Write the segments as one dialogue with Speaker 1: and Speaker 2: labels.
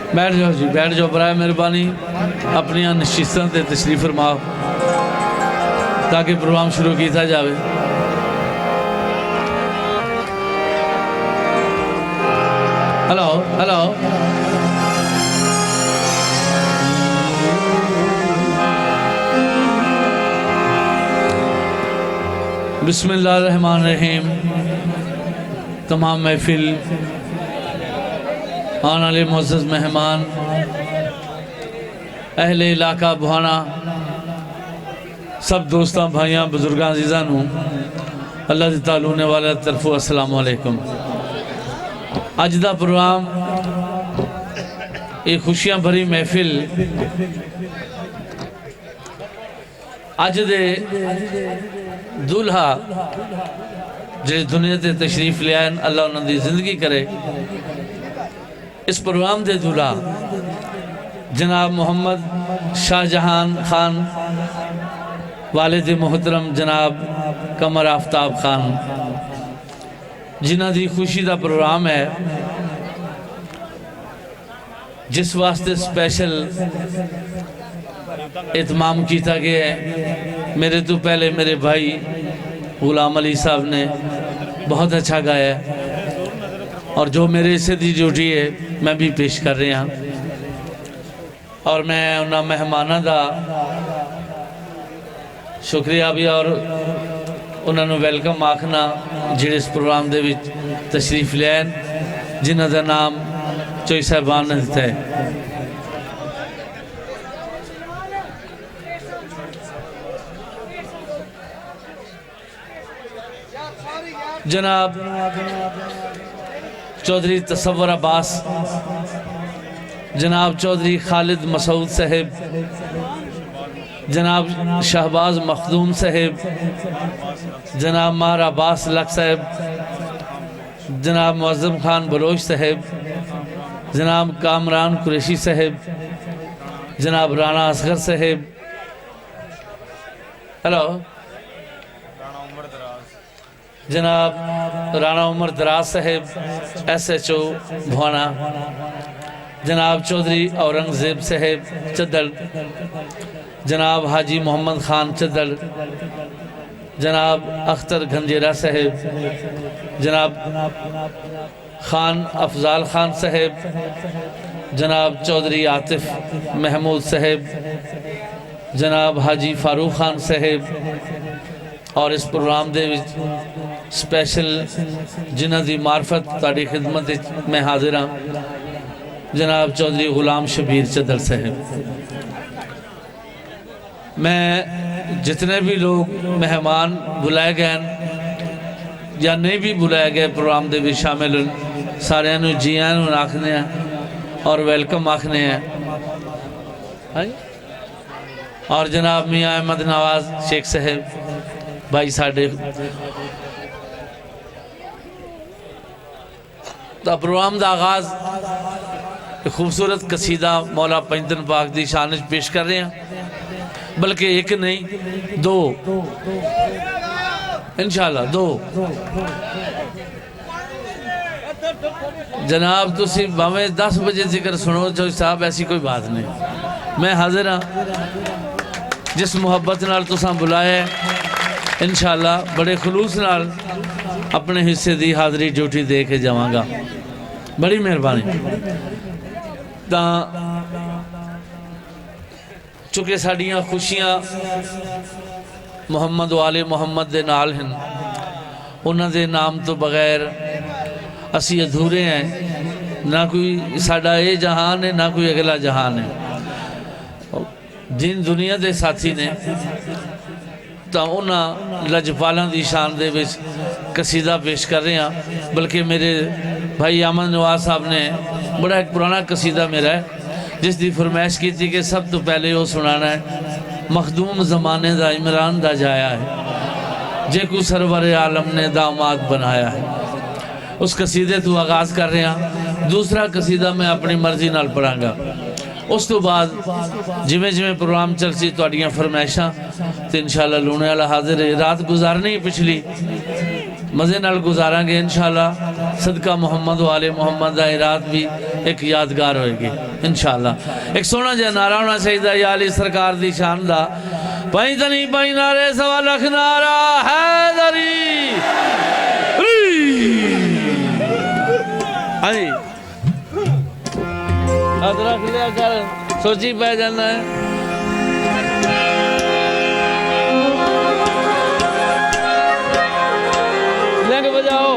Speaker 1: बैठ जाओ जी, बैठ जाओ। बराए मेहरबानी अपनी नशिस्तां ते तशरीफ फरमाओ ताकि प्रोग्राम शुरू किया जाए। हेलो हेलो बिस्मिल्लाहिर्रहमानिर्रहीम। तमाम महफिल आने वाले मुअज़्ज़ज़ मेहमान, अहले इलाका बुहाना, सब दोस्तों भाइयों बुजुर्गों अजीज़ां नूं अल्लाह दी तालूने वाले तरफों अस्सलाम वालेकुम। अज दा प्रोग्राम ये खुशियां भरी महफिल अज दे दुल्हा जिस दुनिया ते तशरीफ ले आए, अल्लाह उन्होंने जिंदगी करे। इस प्रोग्राम के दूल्हा जनाब मोहम्मद शाहजहान खान, वालिद मोहतरम जनाब कमर आफ्ताब खान, जिन्हां दी खुशी का प्रोग्राम है, जिस वास्ते स्पेशल एहतमाम किया गया है। मेरे तो पहले मेरे भाई गुलाम अली साहब ने बहुत अच्छा गाया है और जो मेरे हिस्से की ड्यूटी है मैं भी पेश कर रहा। और मैं उन्होंने मेहमानों का शुक्रिया भी और उन्होंने वेलकम आखना जिहड़े इस प्रोग्राम के तशरीफ ले आए, जिन्हों का नाम चोई साहबान ने दिता है। जनाब चौधरी तसव्वुर अब्बास, जनाब चौधरी खालिद मसूद साहेब, जनाब शहबाज मखदूम साहेब, जनाब मार अब्बास लक साहेब, जनाब मुअज़्ज़म खान बलोच साहेब, जनाब कामरान कुरैशी साहेब, जनाब राना असगर साहेब, हेलो जनाब राना उमर दराज साहेब SHO भुआना, जनाब चौधरी औरंगजेब साहेब चद्दड़, जनाब हाजी मोहम्मद खान चद्दड़, जनाब अख्तर गंजेरा साहेब, जनाब खान अफजाल खान साहेब, जनाब चौधरी आतिफ महमूद साहेब, जनाब हाजी फारूक खान साहेब। और इस प्रोग्राम के स्पेशल जिन्हों की मार्फत ताड़ी खिदमत मैं हाजिर हाँ, जनाब चौधरी गुलाम शबीर चद्दड़ साहेब। मैं जितने भी लोग मेहमान बुलाए गए या नहीं भी बुलाए गए प्रोग्राम के भी शामिल, सारे जी आन आखने और वेलकम आखने हैं। और जनाब मियाँ अहमद नवाज शेख साहेब भाई साढ़े तो प्रोग्राम का आगाज खूबसूरत कसीदा मौला पंजतन पाक की शान पेश कर रहे हैं, बल्कि एक नहीं दो इंशाल्लाह दो। जनाब तुसी भावें 10 बजे जिक्र सुनो जो साहब, ऐसी कोई बात नहीं। मैं हाजिर हाँ, जिस मुहब्बत नाल तुसां बुलाया इंशाल्लाह बड़े खलूस नाल अपने हिस्से की हाज़री ड्यूटी दे के जावांगा। बड़ी मेहरबानी। चूँकि साड़ियाँ खुशियाँ मुहम्मद वाले मुहम्मद दे नाल हैं, उन्हां दे नाम तो बगैर असी अधूरे हैं। ना कोई साडा ये जहान है, ना कोई अगला जहान है। जिन दुनिया के साथी ने तो उन्होंने लजपालों की शान दे विच कसीदा पेश कर रहे हैं। बल्कि मेरे भाई अमन नवाज साहब ने बड़ा एक पुराना कसीदा मेरा है जिसकी फरमाइश की थी कि सब तो पहले वो सुनाना है, मखदूम ज़माने का इमरान का जाया है, जे को सरवर आलम ने दामाद बनाया है। उस कसीदे तो आगाज़ कर रहे हैं। दूसरा कसीदा मैं अपनी मर्जी नाल पढ़ांगा। उस तो बाद जिमें जिमें प्रोग्राम चलसी तुहाड़ियां फरमाइशां तो इंशाल्लाह लूने वाला हाजिर है। रात गुजारनी पिछली मज़े नाल गुजारांगे इंशाअल्लाह। सदका मुहम्मद वाले मोहम्मद दा रात भी एक यादगार होएगी इंशाअल्लाह। एक सोहना जिहा नारा होना चाहिए या अली सरकार दी शान दा। पाई तनी पाई नारे सवा लख नारा हैदरी। हां हाथ रख लिया कर, सोची पै जाना है। लेंगे बजाओ।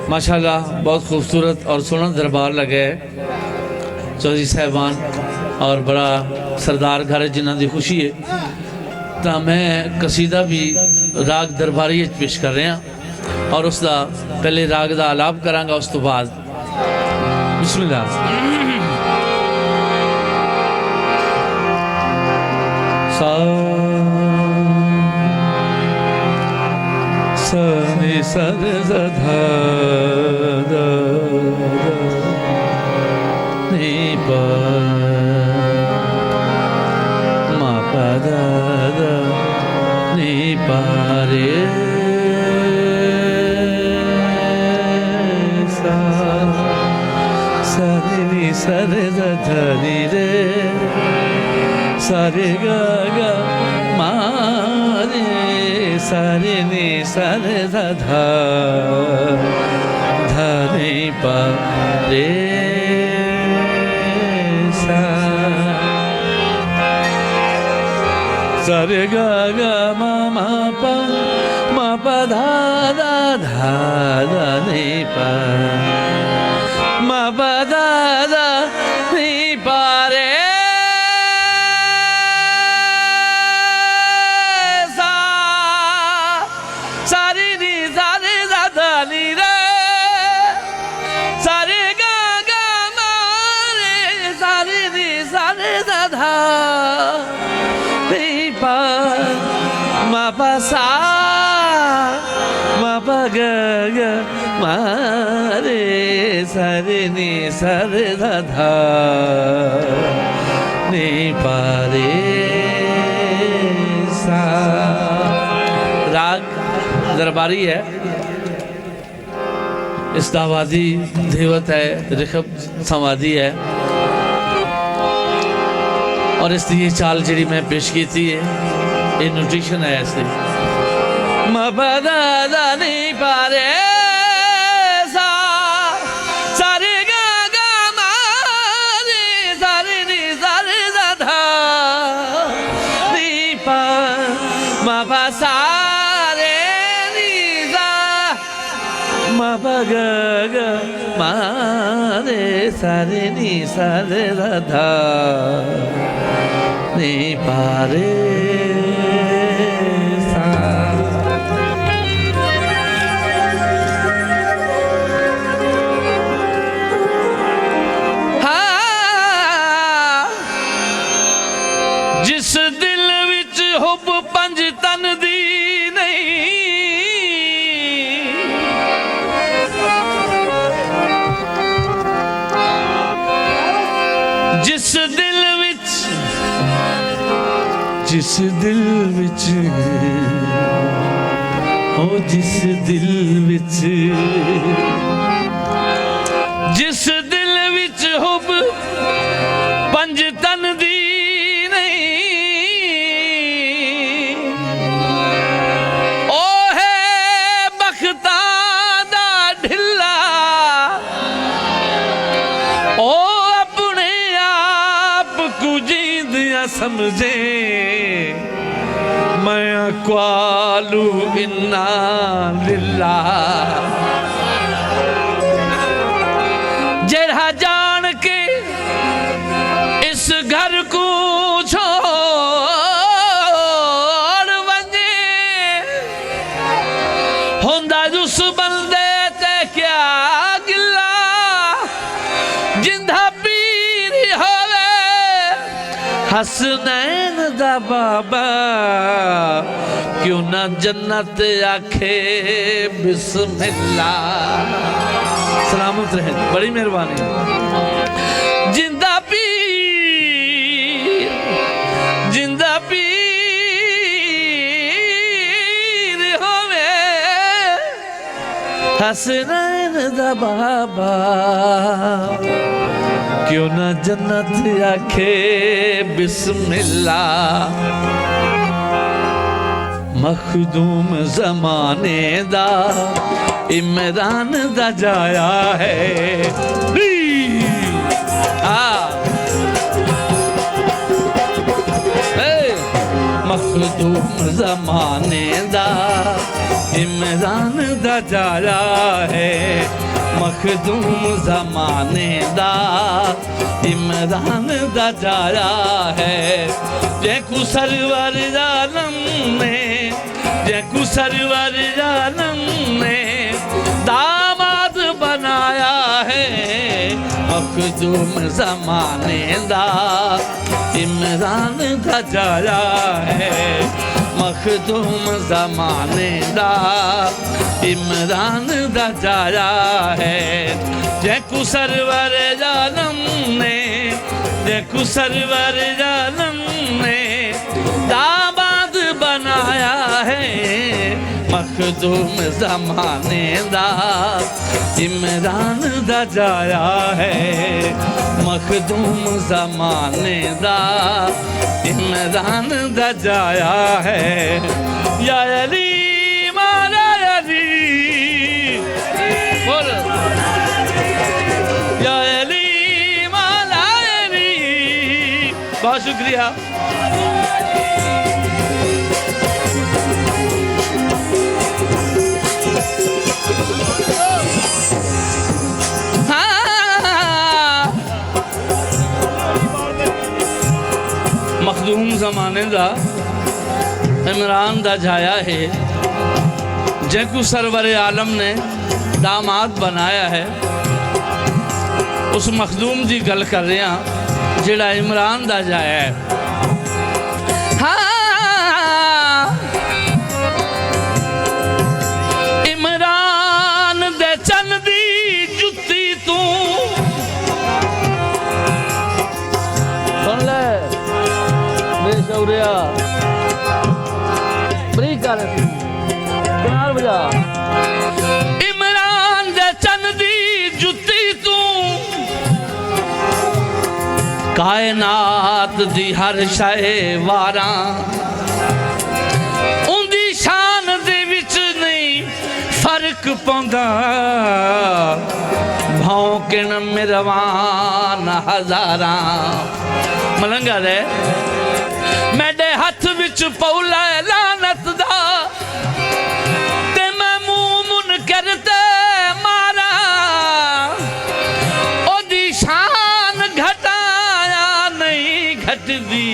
Speaker 1: माशाल्लाह बहुत खूबसूरत और सोना दरबार लगे है चौधरी साहबान और बड़ा सरदार घर है जिन्हों की खुशी है। तो मैं कसीदा भी राग दरबारी पेश कर रहा और उसका पहले राग का आलाप करांगा उस तो बाद बिस्मिल्लाह। सनि सद ध नि प म प द नि प रे सा सनि नि सद ध नि रे सा रे ग ग म सारे नि सारे धा धरे प रे सा सारे ग ग म प धा धा धा नि प म प धा धा नि प रे सा म प ग ग म रे सा रे नि सा रे धा धा नि प रे सा। राग दरबारी है, इस्तावादी धेवत है, रिखब संवादी है। और इसकी ये चाल जी मैं पेश की है, ये नोटेशन है ऐसे मबदा नहीं पारे सा सारे गा गा मारे सारे नी सारे धा नी पा मबा सारे नी सा मबा गा गा मारे सारे नी सारे धा नी पारे जिस दिल विच हुब पंज तन दी नहीं जिस दिल विच जिस दिल विच ओ जिस दिल विच जिस दिल विच हुब पंज तन दी समझे मैं क्वालू इन्ना लिल्लाह जरा जान के इस घर को छोड़ वंजे होंदा जुस बंदे ते क्या गिला जिंदा पीर होवे हसनैन दा बाबा क्यों ना जन्नत आखे बिस्मिल्लाह सलामत रहे बड़ी मेहरबानी जिंदा पीर होवे हसनैन दा बाबा क्यों ना जन्नत आखे बिस्मिल्लाह मखदूम जमाने दा इमरान दा जाया है मखदूम जमाने दा इमरान दा जाया है मखदूम जमाने दा इमरान दा जाया है जैकू सरवर आलम ने दामाद बनाया है मखदूम जमाने दा इमरान दा जाया है मखदूम जमाने दा इमरान दा जाया है जैकू सरवर आलम ने दामाद बनाया है मखदूम जमाने दा इमरान दा जाया है मखदूम जमाने दा इमरान दा जाया है या अली माला अली बोल या अली माला अली बहुत शुक्रिया मखदूम जमाने दा इमरान दा जाया है जैकू सरवर आलम ने दामाद बनाया है उस मखदूम की गल कर रहे हैं जेड़ा इमरान दा जाया है इमरान दे चन दी जुत्ती तू सुन ले बेशौरिया बड़ी कर किनार बजा इमरान दे चन दी जुत्ती तू कायनात दी हर शै वारां उंदी शान दे विच नहीं फर्क पौंदा भौंकण मिरवान हजारां मलंगा दे मेरे हथ विच पौला लानत दा ते मैं मुंह मुन करते मारा ओदी शान घटाया नहीं घटदी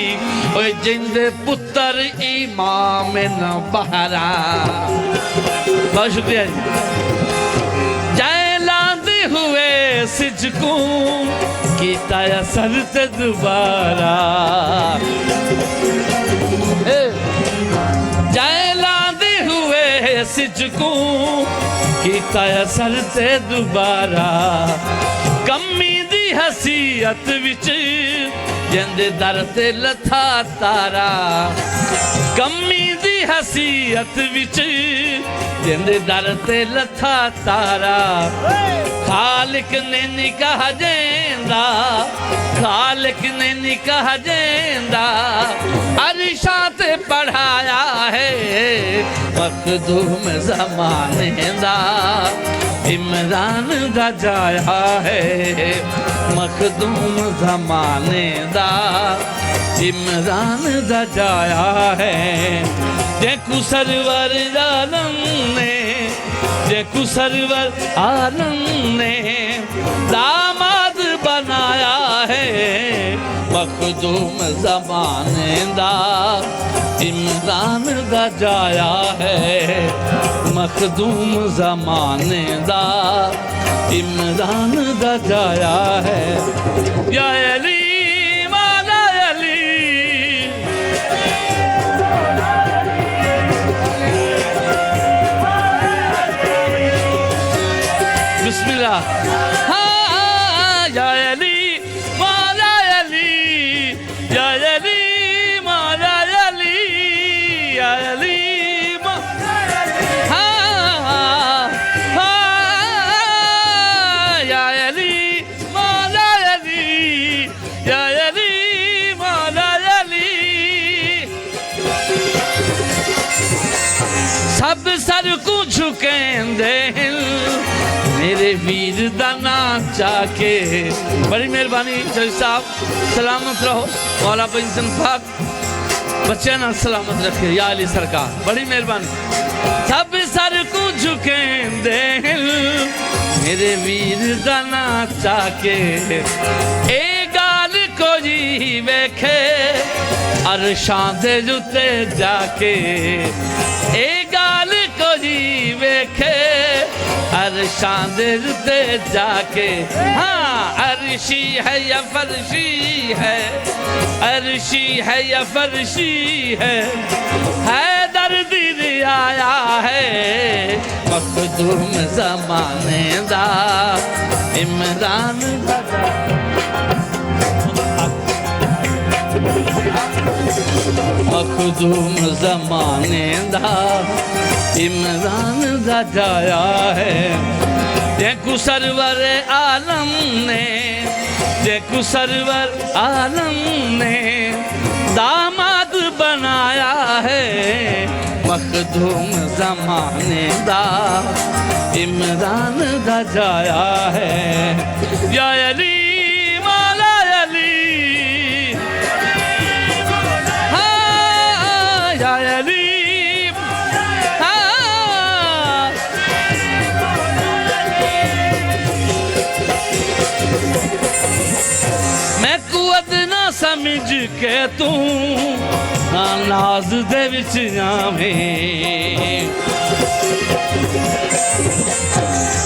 Speaker 1: ओए जिंदे पुत्र इमाम न बहरा। बहुत शुक्रिया जी। जाए लांदे हुए सिजकू कीता असर ते दोबारा जाए लांदे हुए सिजकू कीता असर ते दोबारा कमी दी हसीयत विच जिंदे दर ते लथा तारा कमी दी हसीयत विच जिंदे दर ते लथा तारा खालिक ने निकाह जेंदा खालिक ने निकाह जेंदा अरिशा ते पढ़ाया है मखदूम ज़माने दा इमरान दा जाया है मखदूम ज़माने दा इमरान दा जाया है जेकू सरवर आलम ने जेकू सरवर आलम ने दामाद बनाया है मखदूम ज़माने दा इमरान दा जाया है मखदूम ज़माने दा इमरान दा जाया है। या अली मौला अली बिस्मिल्लाह हाँ या अली मौला अली या अली मौला अली या अली हाँ या अली मौला अली या अली मौला अली सब सर को झुकेंदे मेरे वीर दा नाम चाके। बड़ी मेहरबानी जज साहब सलामत रहो मौला पेंशन पाक बच्चे ना सलामत रखे या अली सरकार बड़ी मेहरबानी। सब सर को झुकेंदे मेरे वीर दा नाम चाके ए गाल को जी वेखे अरशां दे जुते जाके ए गाल को जी वेखे अरशां दे जुते जाके हाँ अरशी है या फरशी है अरशी है या फरशी है दर्द आया है मखदूम ज़माने दा इमरान दा मखदूम ज़माने दा इमरान दा जाया है जेकू सरवर आलम ने जेकू सरवर आलम ने दामाद बनाया है मखदूम ज़माने दा इमरान दा जाया है। या अली मौला अली हाँ या अली हाँ मैं कुवत ना समझ के तू नाज दे विच आवें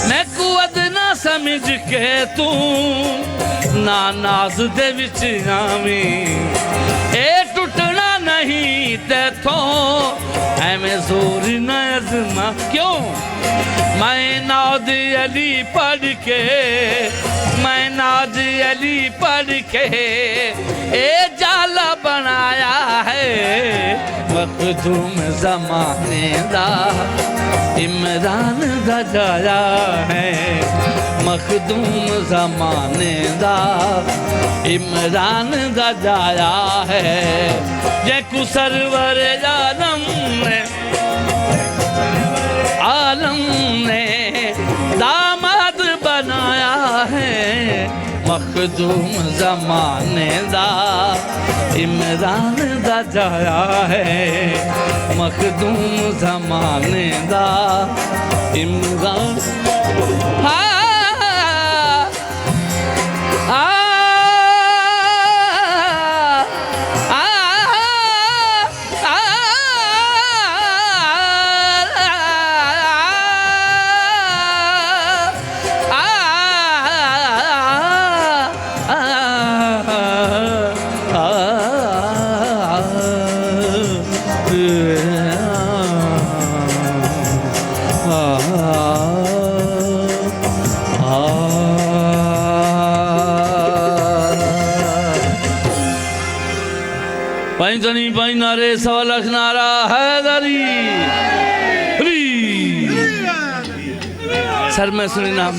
Speaker 1: मैं कुवत ना समझ के तू ना नाज दे विच आवें ए टुटना नहीं तेथों एवें जोर न अज़मा क्यों मैं नाज अली पढ़ के मैं नाज अली पढ़ के ए जाला बनाया है मखदूम ज़माने दा इमरान दा जाया है मखदूम ज़माने दा इमरान दा जाया है जैकू सरवर आलम ने दामाद बनाया है मखदूम ज़माने दा इमरान दा जाया है मखदूम ज़माने दा इमरान पैंतनी पैनारे 1.25 लाख नारा हैदरी सर मैं सुनी नाम